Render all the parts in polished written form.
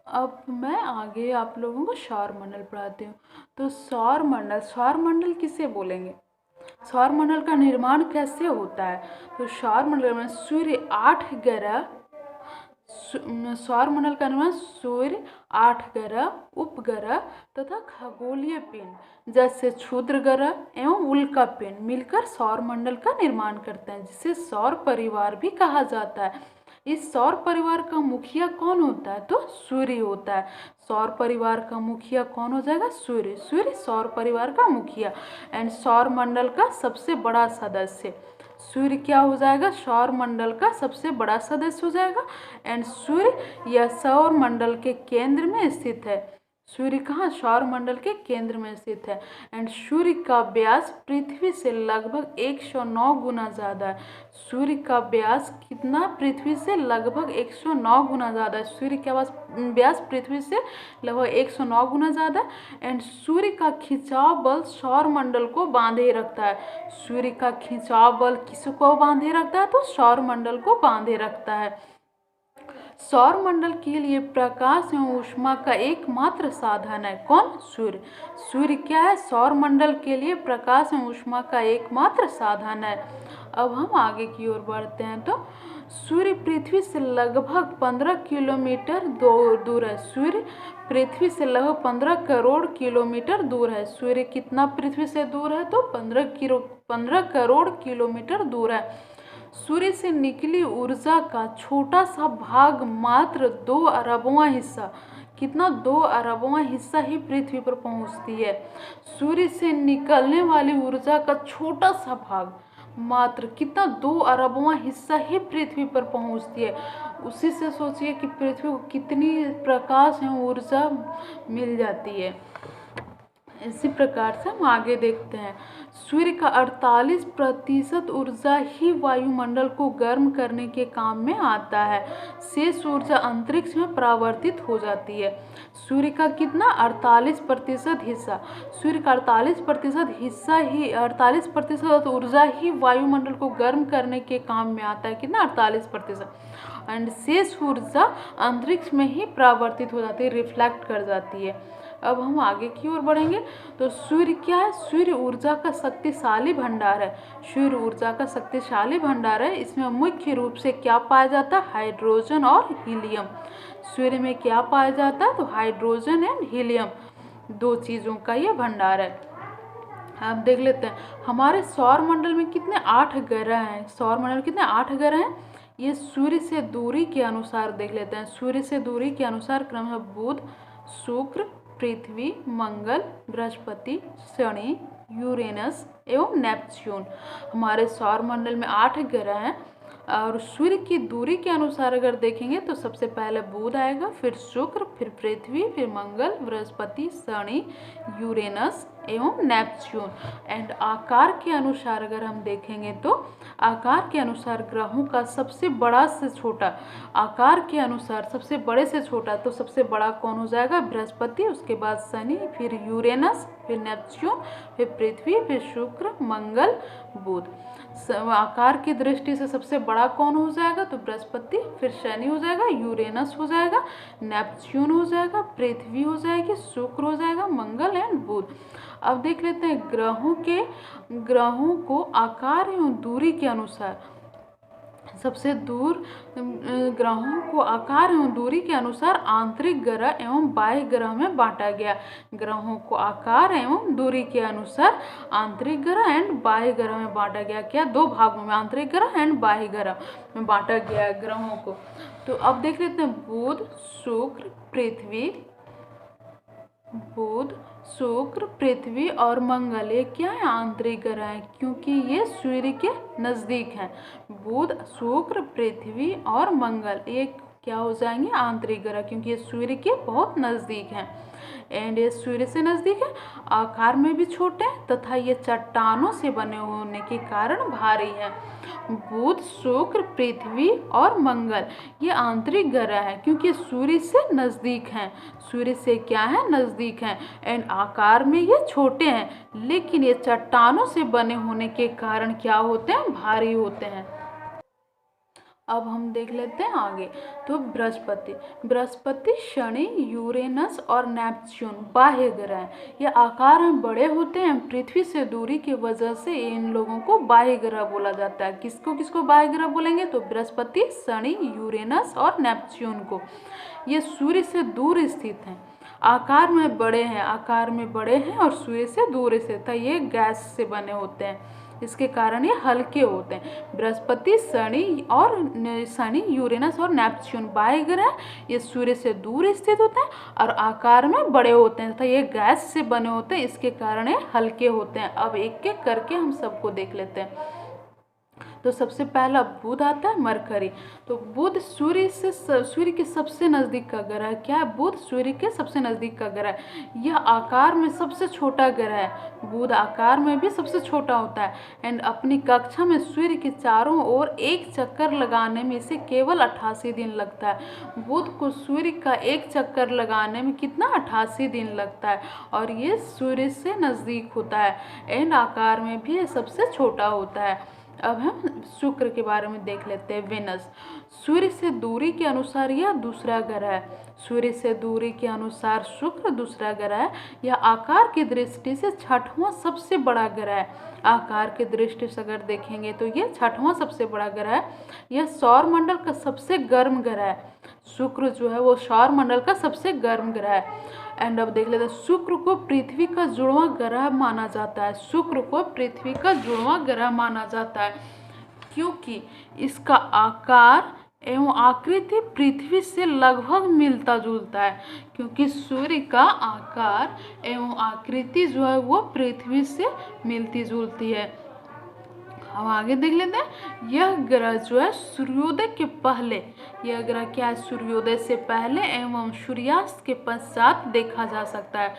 अब मैं आगे आप लोगों को सौरमंडल पढ़ाती हूँ। तो सौरमंडल, सौरमंडल किसे बोलेंगे? सौरमंडल का निर्माण कैसे होता है? तो सौरमंडल में सूर्य 8 ग्रह, सौरमंडल का निर्माण सूर्य, 8 ग्रह, उपग्रह तथा खगोलीय पिंड जैसे क्षुद्र ग्रह एवं उल्का पिंड मिलकर सौरमंडल का निर्माण करते हैं, जिसे सौर परिवार भी कहा जाता है। इस सौर परिवार का मुखिया कौन होता है? तो सूर्य होता है। सौर परिवार का मुखिया कौन हो जाएगा? सूर्य। सूर्य सौर परिवार का मुखिया एंड सौर मंडल का सबसे बड़ा सदस्य। सूर्य क्या हो जाएगा? सौर मंडल का सबसे बड़ा सदस्य हो जाएगा। एंड सूर्य यह सौर मंडल के केंद्र में स्थित है। सूर्य कहाँ? सौर मंडल के केंद्र में स्थित है। एंड सूर्य का व्यास पृथ्वी से लगभग 109 गुना ज़्यादा है। सूर्य का व्यास कितना? पृथ्वी से लगभग 109 गुना ज़्यादा है। सूर्य का व्यास पृथ्वी से लगभग 109 गुना ज़्यादा है। एंड सूर्य का खिंचाव बल सौर मंडल को बांधे रखता है। सूर्य का खिंचाव बल किसको बांधे रखता है? तो सौर मंडल को बांधे रखता है। सौर मंडल के लिए प्रकाश एवं ऊष्मा का एकमात्र साधन है कौन? सूर्य। सूर्य क्या है? सौर मंडल के लिए प्रकाश एवं ऊष्मा का एकमात्र साधन है। अब हम आगे की ओर बढ़ते हैं। तो सूर्य पृथ्वी से लगभग 15 किलोमीटर दूर है। सूर्य पृथ्वी से लगभग 15 करोड़ किलोमीटर दूर है। सूर्य कितना पृथ्वी से दूर है? तो 15 करोड़ किलोमीटर दूर है। सूर्य से निकली ऊर्जा का छोटा सा भाग, मात्र 2 अरबवां हिस्सा, कितना? 2 अरबवां हिस्सा ही पृथ्वी पर पहुंचती है। सूर्य से निकलने वाली ऊर्जा का छोटा सा भाग, मात्र कितना? 2 अरबवां हिस्सा ही पृथ्वी पर पहुंचती है। उसी से सोचिए कि पृथ्वी को कितनी प्रकाश एवं ऊर्जा मिल जाती है। इसी प्रकार से हम आगे देखते हैं। सूर्य का 48% ऊर्जा ही वायुमंडल को गर्म करने के काम में आता है। शेष ऊर्जा अंतरिक्ष में परावर्तित हो जाती है। सूर्य का कितना? 48% हिस्सा, सूर्य का 48% हिस्सा ही, 48% ऊर्जा ही वायुमंडल को गर्म करने के काम में आता है। कितना? 48%। एंड शेष ऊर्जा अंतरिक्ष में ही परावर्तित हो जाती है, रिफ्लेक्ट कर जाती है। अब हम आगे की ओर बढ़ेंगे। तो सूर्य क्या है? सूर्य ऊर्जा का शक्तिशाली भंडार है। सूर्य ऊर्जा का शक्तिशाली भंडार है। इसमें मुख्य रूप से क्या पाया जाता है? हाइड्रोजन और हीलियम। सूर्य में क्या पाया जाता है? तो हाइड्रोजन एंड हीलियम, 2 चीज़ों का ये भंडार है। आप देख लेते हैं हमारे सौर मंडल में कितने? 8 ग्रह हैं। सौर मंडल कितने? 8 ग्रह हैं। ये सूर्य से दूरी के अनुसार देख लेते हैं। सूर्य से दूरी के अनुसार क्रम है बुध, शुक्र, पृथ्वी, मंगल, बृहस्पति, शनि, यूरेनस एवं नेपच्यून। हमारे सौर मंडल में 8 ग्रह हैं। और सूर्य की दूरी के अनुसार अगर देखेंगे तो सबसे पहले बुध आएगा, फिर शुक्र, फिर पृथ्वी, फिर मंगल, बृहस्पति, शनि, यूरेनस एवं नेपच्यून। एंड आकार के अनुसार अगर हम देखेंगे तो आकार के अनुसार ग्रहों का सबसे बड़ा से छोटा, आकार के अनुसार सबसे बड़े से छोटा, तो सबसे बड़ा कौन हो जाएगा? बृहस्पति, उसके बाद शनि, फिर यूरेनस, फिर नेपच्यून, फिर पृथ्वी, फिर शुक्र, मंगल, बुध। आकार की दृष्टि से सबसे बड़ा कौन हो जाएगा? तो बृहस्पति, फिर शनि हो जाएगा, यूरेनस हो जाएगा, नेपच्यून हो जाएगा, पृथ्वी हो जाएगी, शुक्र हो जाएगा, मंगल एंड बुध। अब देख लेते हैं ग्रहों को आकार एवं दूरी के अनुसार, सबसे दूर ग्रहों को आकार एवं दूरी के अनुसार आंतरिक ग्रह एवं बाह्य ग्रह में बांटा गया। ग्रहों को आकार एवं दूरी के अनुसार आंतरिक ग्रह एंड बाह्य ग्रह में बांटा गया। क्या? 2 भागों में, आंतरिक ग्रह एंड बाह्य ग्रह में बांटा गया ग्रहों को। तो अब देख लेते हैं बुध, शुक्र, पृथ्वी और मंगल, ये क्या है? आंतरिक ग्रह है, क्योंकि ये सूर्य के नज़दीक हैं। बुध, शुक्र, पृथ्वी और मंगल ये क्या हो जाएंगे? आंतरिक ग्रह, क्योंकि ये सूर्य के बहुत नज़दीक हैं। एंड ये सूर्य से नज़दीक है, आकार में भी छोटे हैं तथा ये चट्टानों से बने होने के कारण भारी हैं। बुध, शुक्र, पृथ्वी और मंगल ये आंतरिक ग्रह है, क्योंकि सूर्य से नज़दीक हैं। सूर्य से क्या है? नज़दीक हैं। एंड आकार में ये छोटे हैं, लेकिन ये चट्टानों से बने होने के कारण क्या होते हैं? भारी होते हैं। अब हम देख लेते हैं आगे। तो बृहस्पति, शनि, यूरेनस और नेपच्यून बाह्य ग्रह हैं। ये आकार में बड़े होते हैं, पृथ्वी से दूरी की वजह से इन लोगों को बाह्य ग्रह बोला जाता है। किसको किसको बाह्य ग्रह बोलेंगे? तो बृहस्पति, शनि, यूरेनस और नेपच्यून को। ये सूर्य से दूर स्थित हैं, आकार में बड़े हैं और सूर्य से दूर स्थित है। ये गैस से बने होते हैं, इसके कारण ये हल्के होते हैं। बृहस्पति, शनि, यूरेनस और नेपच्यून बाह्य ग्रह, ये सूर्य से दूर स्थित होते हैं और आकार में बड़े होते हैं तथा ये गैस से बने होते हैं, इसके कारण ये हल्के होते हैं। अब एक एक करके हम सबको देख लेते हैं। तो सबसे पहला बुध आता है, मरकरी। तो बुध सूर्य के सबसे नज़दीक का ग्रह क्या है? बुध सूर्य के सबसे नज़दीक का ग्रह है। यह आकार में सबसे छोटा ग्रह है। बुध आकार में भी सबसे छोटा होता है एंड अपनी कक्षा में सूर्य के चारों ओर एक चक्कर लगाने में इसे केवल 88 दिन लगता है। बुध को सूर्य का एक चक्कर लगाने में कितना? 88 दिन लगता है और ये सूर्य से नज़दीक होता है एंड आकार में भी सबसे छोटा होता है। अब हम शुक्र के बारे में देख लेते हैं। वेनस, सूर्य से दूरी के अनुसार यह दूसरा ग्रह है। सूर्य से दूरी के अनुसार शुक्र दूसरा ग्रह है। यह आकार की दृष्टि से छठवां सबसे बड़ा ग्रह है। आकार की दृष्टि से अगर देखेंगे तो यह छठवां सबसे बड़ा ग्रह है। यह सौर मंडल का सबसे गर्म ग्रह है। शुक्र जो है वो सौर मंडल का सबसे गर्म ग्रह है। एंड अब देख लेते हैं, शुक्र को पृथ्वी का जुड़वां ग्रह माना जाता है। शुक्र को पृथ्वी का जुड़वां ग्रह माना जाता है क्योंकि इसका आकार एवं आकृति पृथ्वी से लगभग मिलता जुलता है। क्योंकि सूर्य का आकार एवं आकृति जो है वो पृथ्वी से मिलती जुलती है। हम आगे देख लेते हैं। यह ग्रह जो है सूर्योदय के पहले, यह ग्रह क्या है? सूर्योदय से पहले एवं सूर्यास्त के पश्चात देखा जा सकता है।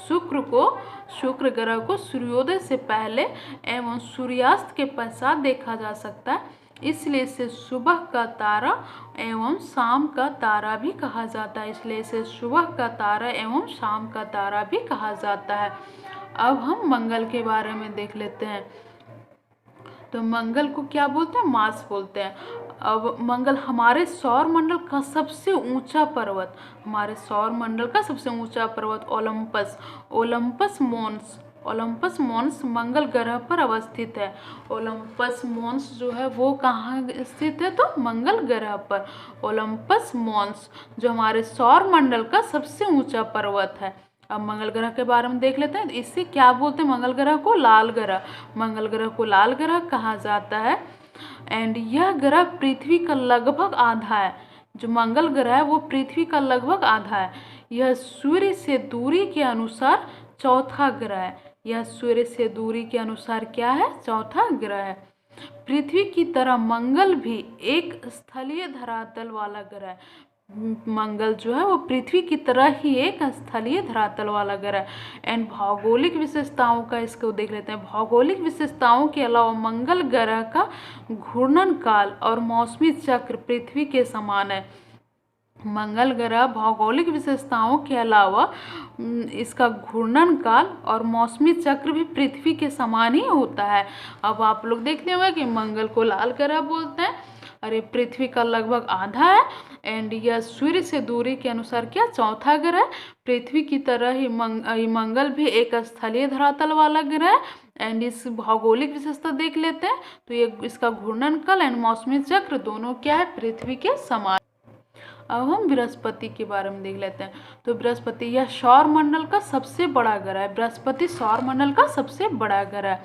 शुक्र ग्रह को सूर्योदय से पहले एवं सूर्यास्त के पश्चात देखा जा सकता है, इसलिए इसे सुबह का तारा एवं शाम का तारा भी कहा जाता है। इसलिए इसे सुबह का तारा एवं शाम का तारा भी कहा जाता है। अब हम मंगल के बारे में देख लेते हैं। तो मंगल को क्या बोलते हैं? मार्स बोलते हैं। अब मंगल हमारे सौर मंडल का सबसे ऊंचा पर्वत, ओलंपस मोन्स मंगल ग्रह पर अवस्थित है। ओलंपस मोन्स जो है वो कहाँ स्थित है? तो मंगल ग्रह पर। ओलंपस मोन्स जो हमारे सौर मंडल का सबसे ऊंचा पर्वत है। अब मंगल ग्रह के बारे में देख लेते हैं। तो इससे क्या बोलते हैं? मंगल ग्रह को लाल ग्रह कहा जाता है। एंड यह ग्रह पृथ्वी का लगभग आधा है। जो मंगल ग्रह है वो पृथ्वी का लगभग आधा है। यह सूर्य से दूरी के अनुसार चौथा ग्रह है। यह सूर्य से दूरी के अनुसार क्या है? चौथा ग्रह है। पृथ्वी की तरह मंगल भी एक स्थलीय धरातल वाला ग्रह है। मंगल जो है वो पृथ्वी की तरह ही एक स्थलीय धरातल वाला ग्रह है। एंड भौगोलिक विशेषताओं का इसको देख लेते हैं। भौगोलिक विशेषताओं के अलावा मंगल ग्रह का घूर्णन काल और मौसमी चक्र पृथ्वी के समान है। मंगल ग्रह भौगोलिक विशेषताओं के अलावा इसका घूर्णन काल और मौसमी चक्र भी पृथ्वी के समान ही होता है। अब आप लोग देखते होंगे कि मंगल को लाल ग्रह बोलते हैं और ये पृथ्वी का लगभग आधा है। एंड यह सूर्य से दूरी के अनुसार क्या? चौथा ग्रह है। पृथ्वी की तरह ही मंगल भी एक स्थलीय धरातल वाला ग्रह है। एंड इस भौगोलिक विशेषता देख लेते हैं। तो ये इसका घूर्णन काल एंड मौसमी चक्र दोनों क्या है? पृथ्वी के समान। अब हम बृहस्पति के बारे में देख लेते हैं। तो बृहस्पति यह सौर मंडल का सबसे बड़ा ग्रह है। बृहस्पति सौर मंडल का सबसे बड़ा ग्रह है।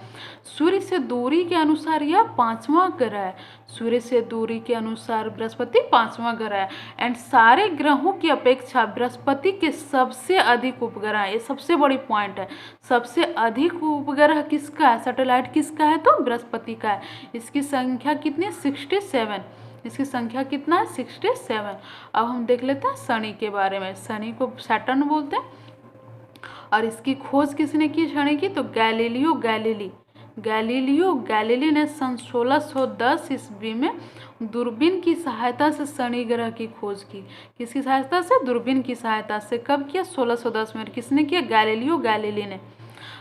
सूर्य से दूरी के अनुसार यह पांचवा ग्रह है। सूर्य से दूरी के अनुसार बृहस्पति पांचवा ग्रह है। एंड सारे ग्रहों की अपेक्षा बृहस्पति के सबसे अधिक उपग्रह है। ये सबसे बड़ी पॉइंट है। सबसे अधिक उपग्रह किसका है? सैटेलाइट किसका है? तो बृहस्पति का है। इसकी संख्या कितनी? 67। इसकी संख्या कितना है? 67। अब हम देख लेते हैं शनि के बारे में। शनि को सैटर्न बोलते हैं और इसकी खोज किसने की शनि की? तो गैलीलियो गैलीली ने सन 1610 ईस्वी में दूरबीन की सहायता से शनि ग्रह की खोज की। किसकी सहायता से? दूरबीन की सहायता से। कब किया? 1610 में। किसने किया? गैलीलियो गैलीली ने।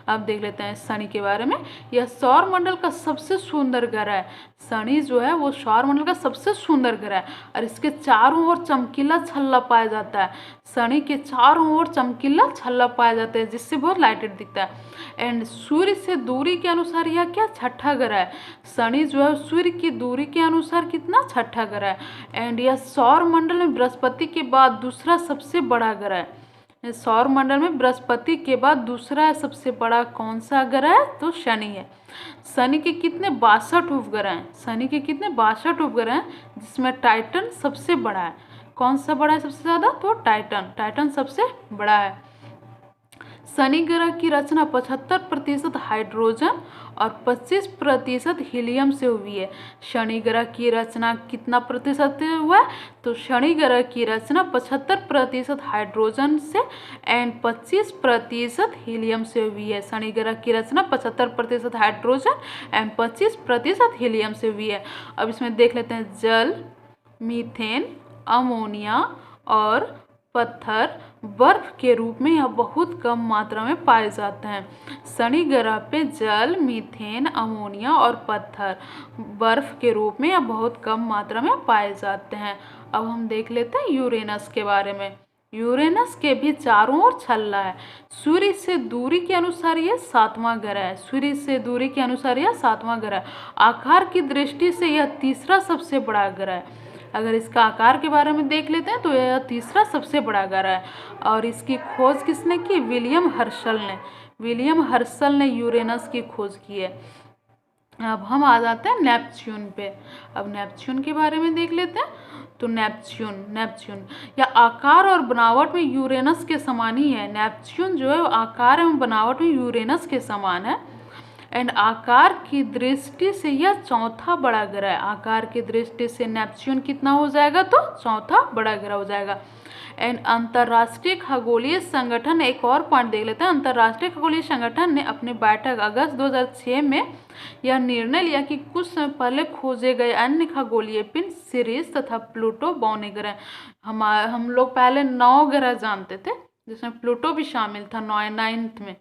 अब देख लेते हैं शनि के बारे में। यह सौर मंडल का सबसे सुंदर ग्रह है। शनि जो है वो सौर मंडल का सबसे सुंदर ग्रह है और इसके चारों ओर चमकीला छल्ला पाया जाता है। शनि के चारों ओर चमकीला छल्ला पाया जाता है जिससे बहुत लाइटेड दिखता है। एंड सूर्य से दूरी के अनुसार यह क्या छठा ग्रह है। शनि जो है सूर्य की दूरी के अनुसार कितना छठा ग्रह है। एंड यह सौर मंडल में बृहस्पति के बाद दूसरा सबसे बड़ा ग्रह है। सौर मंडल में बृहस्पति के बाद दूसरा सबसे बड़ा कौन सा ग्रह है, तो शनि है। शनि के कितने 62 उपग्रह हैं। शनि के कितने 62 उपग्रह हैं जिसमें टाइटन सबसे बड़ा है। कौन सा बड़ा है सबसे ज़्यादा, तो टाइटन सबसे बड़ा है। शनि ग्रह की रचना 75% हाइड्रोजन और 25% हीलियम से हुई है। शनि ग्रह की रचना कितना प्रतिशत से हुआ है, तो शनि ग्रह की रचना 75% हाइड्रोजन से एंड 25% हीलियम से हुई है। शनि ग्रह की रचना 75% हाइड्रोजन एंड 25% हीलियम से हुई है। अब इसमें देख लेते हैं जल, मीथेन, अमोनिया और पत्थर बर्फ के रूप में यह बहुत कम मात्रा में पाए जाते हैं। शनि ग्रह पे जल, मीथेन, अमोनिया और पत्थर बर्फ के रूप में यह बहुत कम मात्रा में पाए जाते हैं। अब हम देख लेते हैं यूरेनस के बारे में। यूरेनस के भी चारों ओर छल्ला है। सूर्य से दूरी के अनुसार यह 7वां ग्रह है। सूर्य से दूरी के अनुसार यह 7वां ग्रह है। आकार की दृष्टि से यह तीसरा सबसे बड़ा ग्रह है। अगर इसका आकार के बारे में देख लेते हैं तो यह तीसरा सबसे बड़ा ग्रह है और इसकी खोज किसने की, विलियम हर्शल ने यूरेनस की खोज की है। अब हम आ जाते हैं नेपच्यून पे। अब नेपच्यून के बारे में देख लेते हैं। तो नेपच्यून या आकार और बनावट में यूरेनस के समान ही है। नेपच्यून जो है आकार एवं बनावट में यूरेनस के समान है एंड आकार की दृष्टि से यह चौथा बड़ा ग्रह है। आकार की दृष्टि से नेपच्यून कितना हो जाएगा, तो चौथा बड़ा ग्रह हो जाएगा। एंड अंतर्राष्ट्रीय खगोलीय संगठन, एक और पॉइंट देख लेते हैं। अंतर्राष्ट्रीय खगोलीय संगठन ने अपनी बैठक अगस्त 2006 में यह निर्णय लिया कि कुछ समय पहले खोजे गए अन्य खगोलीय पिंड सिरिस तथा प्लूटो बौने ग्रह। हम लोग पहले 9 ग्रह जानते थे जिसमें प्लूटो भी शामिल था 9th में।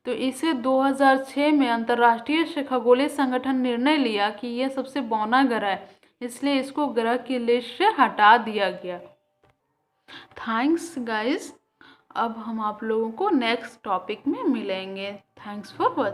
तो इसे 2006 में अंतर्राष्ट्रीय खगोलीय संगठन निर्णय लिया कि यह सबसे बौना ग्रह है, इसलिए इसको ग्रह की लिस्ट से हटा दिया गया। Thanks guys. अब हम आप लोगों को नेक्स्ट टॉपिक में मिलेंगे। Thanks for watching.